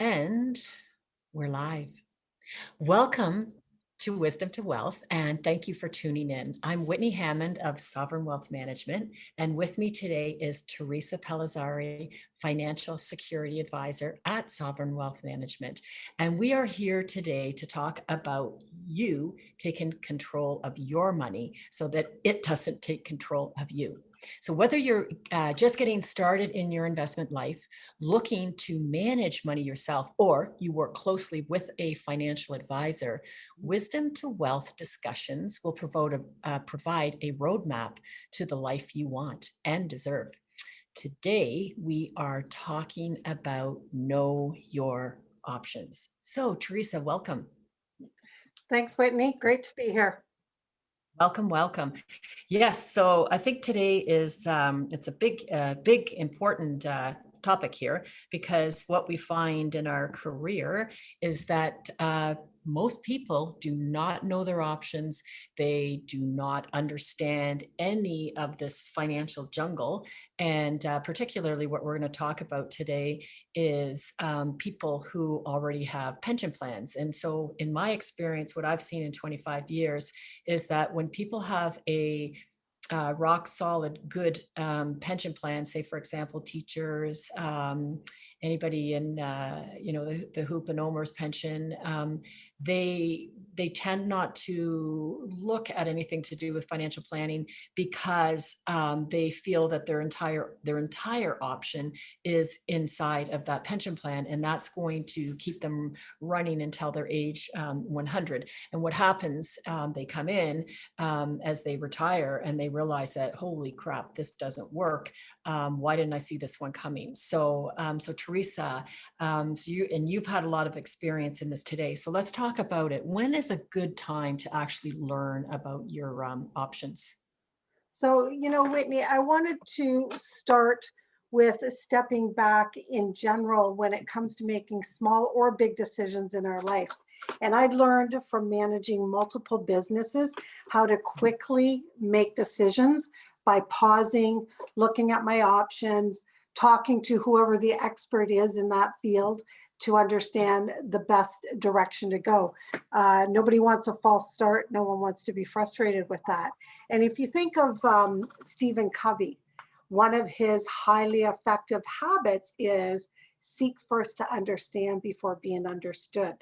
And we're live. Welcome to Wisdom to Wealth, and thank you for tuning in. I'm Whitney Hammond of Sovereign Wealth Management, and with me today is Theresa Pellizzari, Financial Security Advisor at Sovereign Wealth Management. And we are here today to talk about you taking control of your money so that it doesn't take control of you. So whether you're just getting started in your investment life, looking to manage money yourself, or you work closely with a financial advisor, Wisdom to Wealth discussions will provide a roadmap to the life you want and deserve. Today, we are talking about know your options. So, Theresa, welcome. Thanks, Whitney. Great to be here. Welcome, welcome. Yes, so I think today is it's a big, important topic here, because what we find in our career is that most people do not know their options. They do not understand any of this financial jungle, and particularly what we're going to talk about today is people who already have pension plans. And so, in my experience, what I've seen in 25 years is that when people have a rock solid, good pension plan, say for example, teachers, anybody in the Hoop and Omer's pension, they tend not to look at anything to do with financial planning because they feel that their entire option is inside of that pension plan, and that's going to keep them running until their age 100. And what happens, they come in as they retire and they realize that, holy crap, this doesn't work. Why didn't I see this one coming? So Theresa, you've had a lot of experience in this today. So let's talk about it. When is a good time to actually learn about your options? So, Whitney, I wanted to start with stepping back in general when it comes to making small or big decisions in our life. And I learned from managing multiple businesses how to quickly make decisions by pausing, looking at my options, talking to whoever the expert is in that field to understand the best direction to go. Nobody wants a false start. No one wants to be frustrated with that. And if you think of Stephen Covey, one of his highly effective habits is seek first to understand before being understood.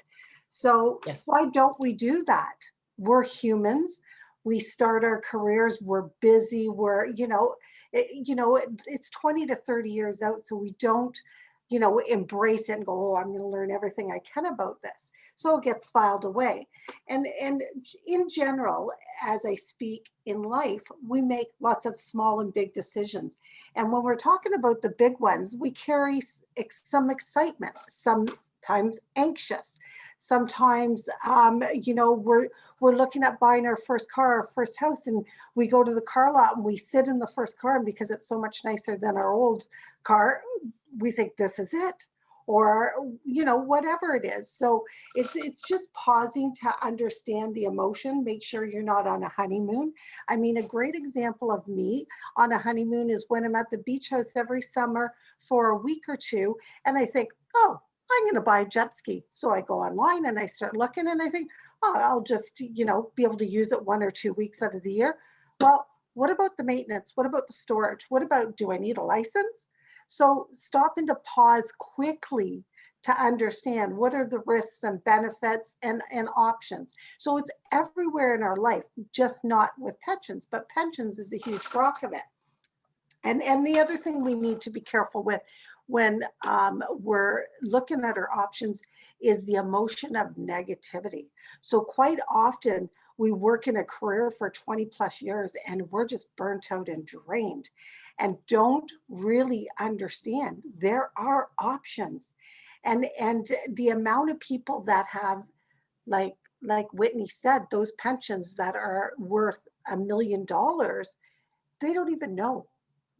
So Yes. why don't we do that? We're humans. We start our careers. We're busy. It's 20 to 30 years out. So we don't, embrace it and go, oh, I'm going to learn everything I can about this. So it gets filed away. And in general, as I speak in life, we make lots of small and big decisions. And when we're talking about the big ones, we carry some excitement, sometimes anxious. Sometimes, we're looking at buying our first car, our first house, and we go to the car lot and we sit in the first car, and because it's so much nicer than our old car, we think this is it, or whatever it is. So it's just pausing to understand the emotion. Make sure you're not on a honeymoon. I mean, a great example of me on a honeymoon is when I'm at the beach house every summer for a week or two, and I think, oh, I'm going to buy a jet ski. So I go online and I start looking and I think, oh, I'll just, be able to use it 1 or 2 weeks out of the year. Well, what about the maintenance? What about the storage? What about, do I need a license? So stopping to pause quickly to understand what are the risks and benefits and options. So it's everywhere in our life, just not with pensions, but pensions is a huge rock of it. And the other thing we need to be careful with when we're looking at our options is the emotion of negativity. So quite often we work in a career for 20 plus years and we're just burnt out and drained and don't really understand there are options. And the amount of people that have, like Whitney said, those pensions that are worth $1 million, they don't even know.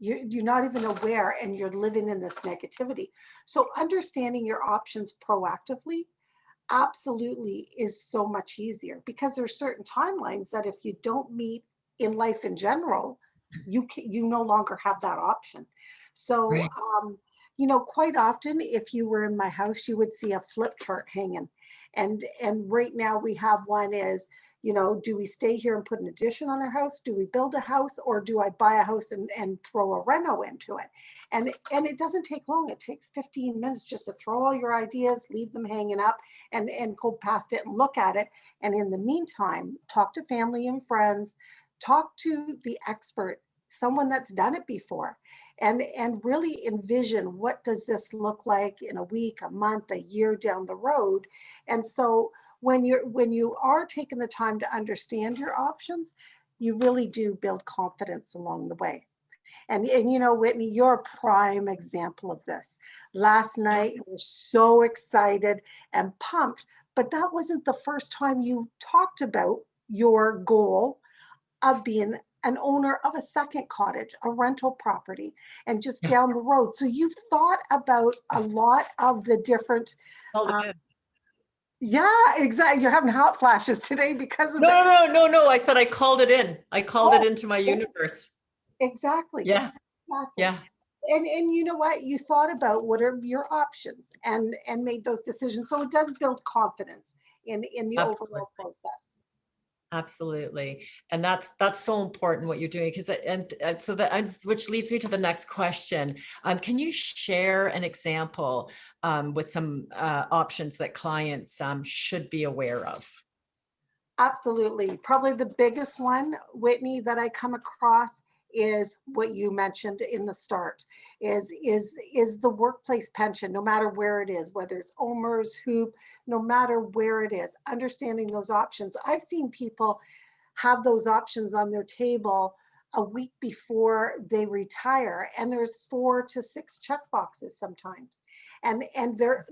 You're not even aware and you're living in this negativity. So understanding your options proactively absolutely is so much easier, because there's certain timelines that if you don't meet in life in general, you no longer have that option. So Right. quite often, if you were in my house, you would see a flip chart hanging. And right now we have one is, do we stay here and put an addition on our house? Do we build a house, or do I buy a house and throw a reno into it? And it doesn't take long. It takes 15 minutes just to throw all your ideas, leave them hanging up, and go past it and look at it. And in the meantime, talk to family and friends, talk to the expert, someone that's done it before, and really envision, what does this look like in a week, a month, a year down the road. And so when you are taking the time to understand your options, you really do build confidence along the way. And Whitney, you're a prime example of this. Last Yeah. night, you were so excited and pumped, but that wasn't the first time you talked about your goal of being an owner of a second cottage, a rental property, and just Yeah. down the road. So you've thought about a lot of the different, Called it uh, in. yeah, exactly. You're having hot flashes today because of No, it. no, no, no, no. I said I called it in. I called it Oh, into my universe. exactly. Yeah. Exactly. Yeah. And you know what? You thought about what are your options and made those decisions. So it does build confidence in the Absolutely. overall process. Absolutely. And that's so important what you're doing, because and so that which leads me to the next question. Can you share an example with some options that clients should be aware of? Absolutely. Probably the biggest one, Whitney, that I come across is what you mentioned in the start, is the workplace pension, no matter where it is, whether it's OMERS, HOOP, no matter where it is, understanding those options. I've seen people have those options on their table a week before they retire, and there's 4 to 6 check boxes sometimes, and their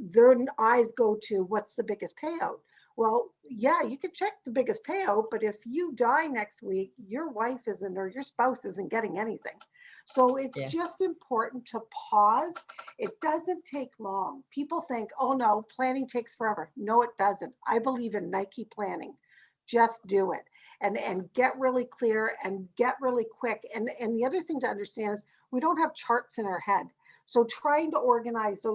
eyes go to, what's the biggest payout? Well, yeah, you can check the biggest payout, but if you die next week, your wife isn't, or your spouse isn't getting anything. So it's Yeah. just important to pause. It doesn't take long. People think, oh no, planning takes forever. No, it doesn't. I believe in Nike planning. Just do it, and get really clear and get really quick. And the other thing to understand is, we don't have charts in our head. So trying to organize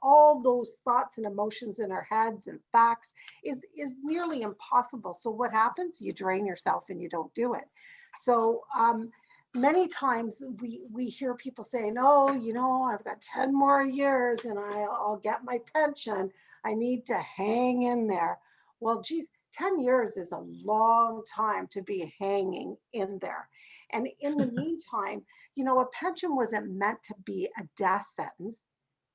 all those thoughts and emotions in our heads and facts is nearly impossible. So what happens? You drain yourself and you don't do it. So many times we hear people saying, oh, I've got 10 more years and I'll get my pension. I need to hang in there. Well, geez, 10 years is a long time to be hanging in there. And in the meantime, a pension wasn't meant to be a death sentence.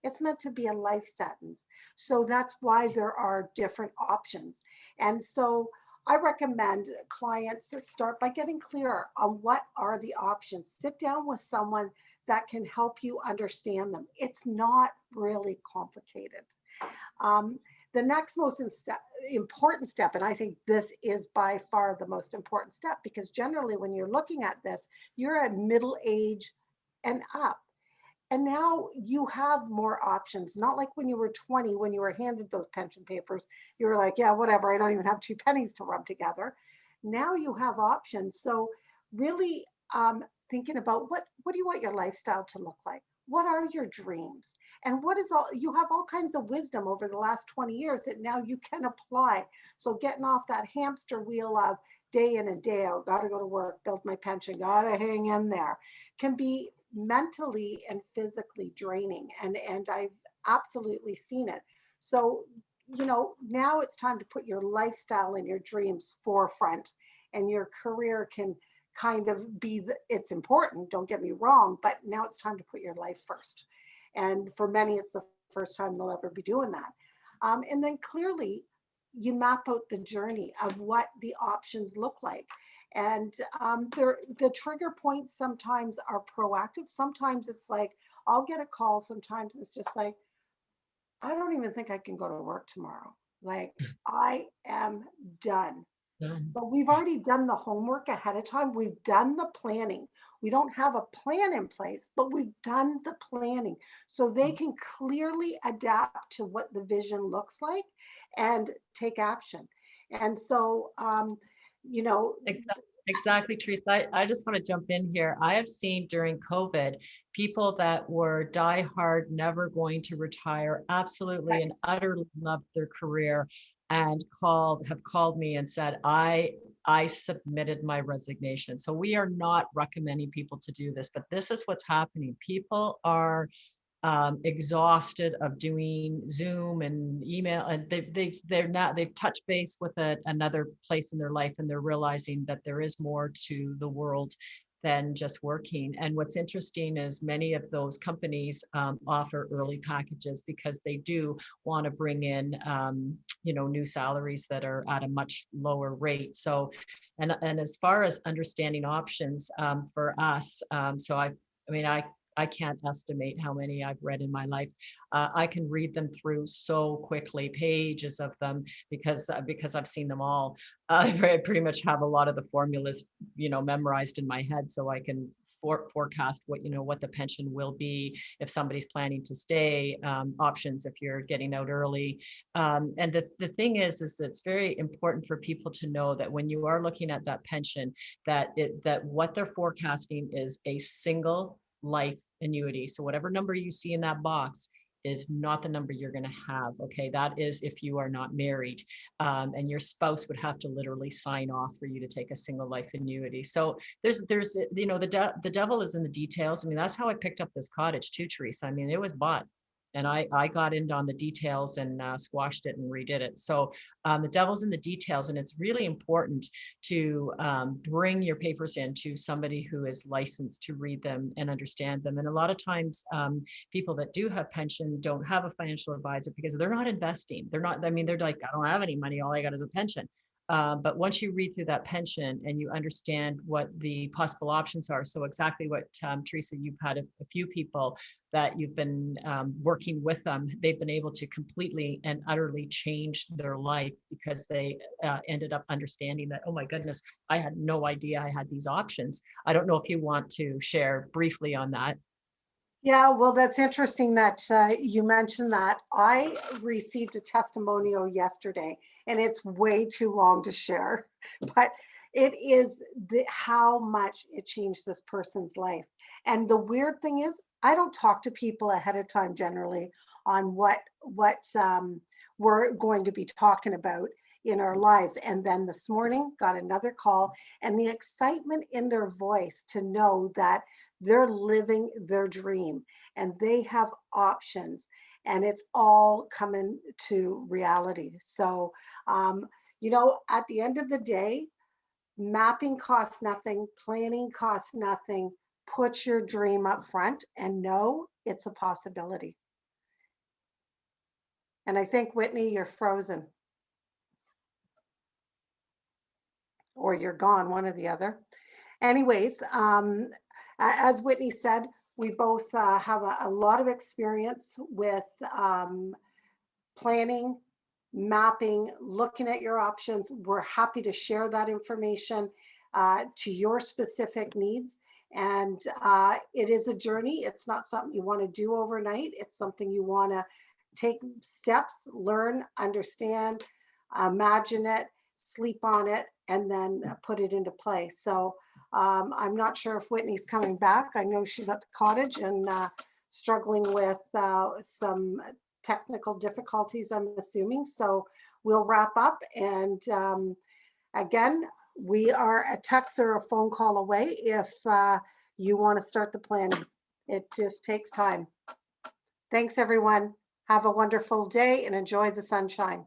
It's meant to be a life sentence. So that's why there are different options. And so I recommend clients to start by getting clear on what are the options. Sit down with someone that can help you understand them. It's not really complicated. Um, the next most important step, and I think this is by far the most important step, because generally when you're looking at this, you're at middle age and up. And now you have more options, not like when you were 20, when you were handed those pension papers, you were like, yeah, whatever, I don't even have 2 pennies to rub together. Now you have options. So really thinking about, what do you want your lifestyle to look like? What are your dreams? And what is all, you have all kinds of wisdom over the last 20 years that now you can apply. So getting off that hamster wheel of day in and day out, gotta go to work, build my pension, gotta hang in there, can be mentally and physically draining. And I've absolutely seen it. So, now it's time to put your lifestyle and your dreams forefront, and your career can kind of be it's important, don't get me wrong, but now it's time to put your life first. And for many, it's the first time they'll ever be doing that. And then clearly you map out the journey of what the options look like. And the trigger points sometimes are proactive. Sometimes it's like, I'll get a call. Sometimes it's just like, I don't even think I can go to work tomorrow. Like, I am done. But we've already done the homework ahead of time. We've done the planning. We don't have a plan in place, but we've done the planning. So they can clearly adapt to what the vision looks like and take action. And so, you know, Exactly. exactly, Teresa. I just want to jump in here. I have seen during COVID people that were diehard, never going to retire, absolutely and Right. utterly loved their career, and have called me and said, I submitted my resignation. So we are not recommending people to do this, but this is what's happening. People are exhausted of doing Zoom and email, and they've touched base with another place in their life, and they're realizing that there is more to the world than just working. And what's interesting is many of those companies offer early packages because they do want to bring in new salaries that are at a much lower rate. So, and as far as understanding options for us, I mean, I can't estimate how many I've read in my life. I can read them through so quickly, pages of them, because I've seen them all. I pretty much have a lot of the formulas, memorized in my head, so I can forecast what the pension will be if somebody's planning to stay, options if you're getting out early. And the thing is it's very important for people to know that when you are looking at that pension, that what they're forecasting is a single life annuity. So whatever number you see in that box is not the number you're going to have. Okay, that is if you are not married, and your spouse would have to literally sign off for you to take a single life annuity. So there's the devil is in the details. I mean, that's how I picked up this cottage too, Teresa. I mean, it was bought. And I got in on the details and squashed it and redid it. So the devil's in the details, and it's really important to bring your papers in to somebody who is licensed to read them and understand them. And a lot of times, people that do have pension don't have a financial advisor because they're not investing. They're not, I mean, they're like, I don't have any money. All I got is a pension. But once you read through that pension and you understand what the possible options are, so exactly what Teresa, you've had a few people that you've been working with them, they've been able to completely and utterly change their life because they ended up understanding that, oh my goodness, I had no idea I had these options. I don't know if you want to share briefly on that. Yeah, well, that's interesting that you mentioned that. I received a testimonial yesterday, and it's way too long to share, but it is how much it changed this person's life. And the weird thing is, I don't talk to people ahead of time generally on what we're going to be talking about in our lives. And then this morning, got another call, and the excitement in their voice to know that they're living their dream and they have options, and it's all coming to reality. So, at the end of the day, mapping costs nothing, planning costs nothing. Put your dream up front and know it's a possibility. And I think, Whitney, you're frozen or you're gone, one or the other. Anyways, as Whitney said, we both have a lot of experience with planning, mapping, looking at your options. We're happy to share that information to your specific needs. And it is a journey. It's not something you want to do overnight. It's something you want to take steps, learn, understand, imagine it, sleep on it, and then put it into play. So I'm not sure if Whitney's coming back. I know she's at the cottage and struggling with some technical difficulties, I'm assuming. So we'll wrap up. And again, we are a text or a phone call away if you want to start the planning. It just takes time. Thanks, everyone. Have a wonderful day and enjoy the sunshine.